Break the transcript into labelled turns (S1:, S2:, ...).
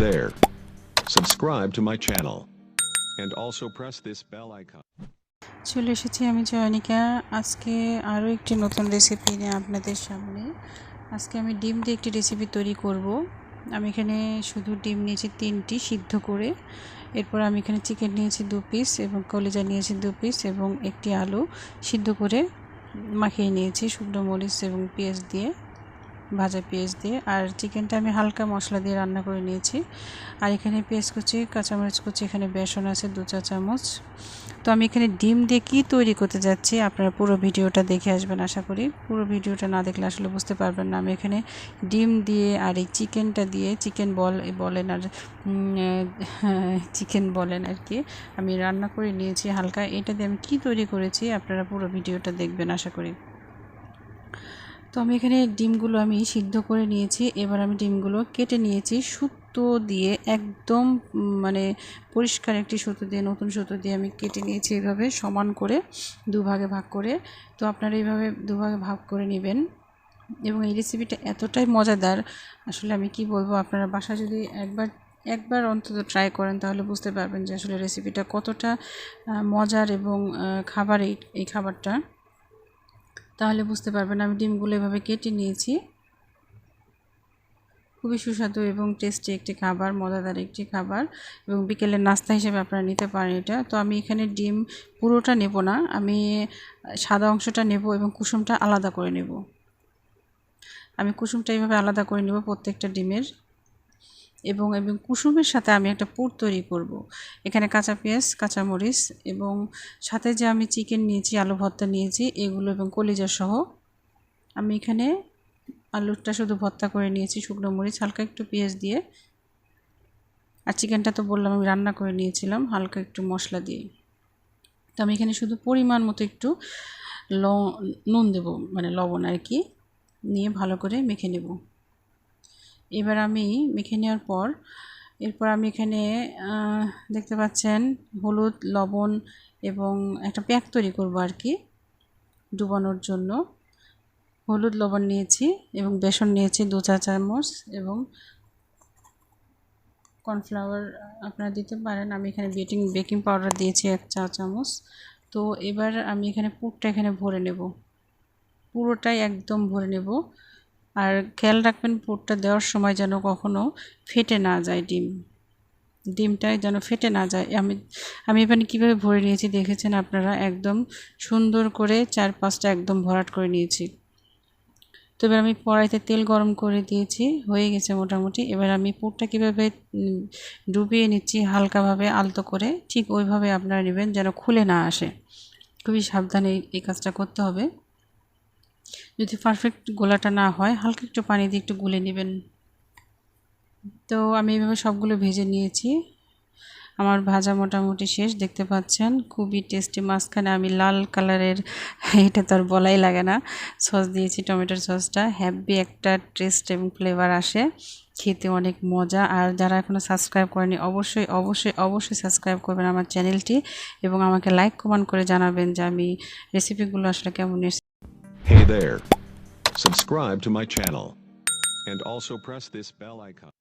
S1: there. Subscribe to my channel and also press this bell icon.
S2: চলে এসেছি আমি চয়নিকা। আজকে আরও একটি নতুন রেসিপি নিয়ে আপনাদের সামনে। আজকে আমি ডিম দিয়ে একটি রেসিপি তৈরি করব। আমি এখানে শুধু ডিম নিয়েছি 3টি সিদ্ধ করে। এরপর আমি এখানে চিকেন নিয়েছি 2 পিস এবং কলিজা নিয়েছি 2 পিস এবং একটি আলু সিদ্ধ করে মাখিয়ে নিয়েছি শুকনো মরিচ এবং পেঁয়াজ দিয়ে, ভাজা পেঁয়াজ দিয়ে। আর চিকেনটা আমি হালকা মশলা দিয়ে রান্না করে নিয়েছি। আর এখানে পেঁয়াজ কুচি, কাঁচামরিচ কুচি, এখানে বেসন আছে 2 চা চামচ। তো আমি এখানে ডিম দিয়ে কী তৈরি করতে যাচ্ছি আপনারা পুরো ভিডিওটা দেখে আসবেন আশা করি। পুরো ভিডিওটা না দেখলে আসলে বুঝতে পারবেন না। আমি এখানে ডিম দিয়ে আর এই চিকেনটা দিয়ে, চিকেন বলেন আর চিকেন বলেন আর কি, আমি রান্না করে নিয়েছি হালকা। এটা দিয়ে আমি কী তৈরি করেছি আপনারা পুরো ভিডিওটা দেখবেন আশা করি। তো আমি এখানে ডিমগুলো আমি সিদ্ধ করে নিয়েছি। এবার আমি ডিমগুলো কেটে নিয়েছি সুতো দিয়ে, একদম মানে পরিষ্কার একটি সুতো দিয়ে, নতুন সুতো দিয়ে আমি কেটে নিয়েছি এইভাবে সমান করে দুভাগে ভাগ করে। তো আপনারা এইভাবে দুভাগে ভাগ করে নেবেন। এবং এই রেসিপিটা এতটাই মজাদার, আসলে আমি কি বলবো, আপনারা বাসায় যদি একবার অন্তত ট্রাই করেন তাহলে বুঝতে পারবেন যে আসলে রেসিপিটা কতটা মজার এবং এই খাবারটা তাহলে বুঝতে পারবেন। আমি ডিমগুলো এভাবে কেটে নিয়েছি। খুবই সুস্বাদু এবং টেস্টি একটি খাবার, মজাদার একটি খাবার এবং বিকেলের নাস্তা হিসেবে আপনারা নিতে পারেন এটা। তো আমি এখানে ডিম পুরোটা নেব না, আমি সাদা অংশটা নেব এবং কুসুমটা আলাদা করে নেব। আমি কুসুমটা এইভাবে আলাদা করে নেব প্রত্যেকটা ডিমের। এবং কুসুমের সাথে আমি একটা পুর তৈরি করব। এখানে কাঁচা পেঁয়াজ, কাঁচামরিচ এবং সাথে যে আমি চিকেন নিয়েছি, আলু ভর্তা নিয়েছি এগুলো এবং কলিজা সহ আমি এখানে আলুটা শুধু ভর্তা করে নিয়েছি শুকনো মরিচ, হালকা একটু পেঁয়াজ দিয়ে। আর চিকেনটা তো বললাম আমি রান্না করে নিয়েছিলাম হালকা একটু মশলা দিয়ে। তো আমি এখানে শুধু পরিমাণ মতো একটু নুন দেব, মানে লবণ আর কি, নিয়ে ভালো করে মেখে নেব। এবার আমি মেখে নেওয়ার পর এরপর আমি এখানে দেখতে পাচ্ছেন হলুদ, লবণ এবং একটা প্যাক তৈরি করব আর কি ডুবানোর জন্য। হলুদ, লবণ নিয়েছি এবং বেসন নিয়েছি 2 চা চামচ এবং কর্নফ্লাওয়ার আপনারা দিতে পারেন। আমি এখানে বেকিং পাউডার দিয়েছি 1 চা চামচ। তো এবার আমি এখানে পুরটা এখানে ভরে নেব, পুরোটাই একদম ভরে নেব। আর খেয়াল রাখবেন পুরটা দেওয়ার সময় যেন কখনো ফেটে না যায়, ডিমটাই যেন ফেটে না যায়। আমি এখানে কীভাবে ভরে নিয়েছি দেখেছেন আপনারা, একদম সুন্দর করে 4-5টা একদম ভরাট করে নিয়েছি। তো এবার আমি কড়াইতে তেল গরম করে দিয়েছি, হয়ে গেছে মোটামুটি। এবার আমি পুরটা কীভাবে ডুবিয়ে নিচ্ছি হালকাভাবে আলতো করে, ঠিক ওইভাবে আপনারা নেবেন যেন খুলে না আসে। খুবই সাবধানে এই কাজটা করতে হবে। যদি পারফেক্ট গোলাটা না হয় হালকা একটু পানি দিয়ে একটু গুলে নেবেন। তো আমি এইভাবে সবগুলো ভেজে নিয়েছি। আমার ভাজা মোটামুটি শেষ, দেখতে পাচ্ছেন খুবই টেস্টি। মাঝখানে আমি লাল কালারের, এটা তো আর বলাই লাগে না, সস দিয়েছি, টমেটোর সসটা। হ্যাপি একটা টেস্ট এবং ফ্লেভার আসে, খেতে অনেক মজা। আর যারা এখনও সাবস্ক্রাইব করেনি অবশ্যই অবশ্যই অবশ্যই সাবস্ক্রাইব করবেন আমার চ্যানেলটি এবং আমাকে লাইক কমেন্ট করে জানাবেন যে আমি রেসিপিগুলো আসলে কেমন এসেছে।
S1: Hey there. Subscribe to my channel and also press this bell icon.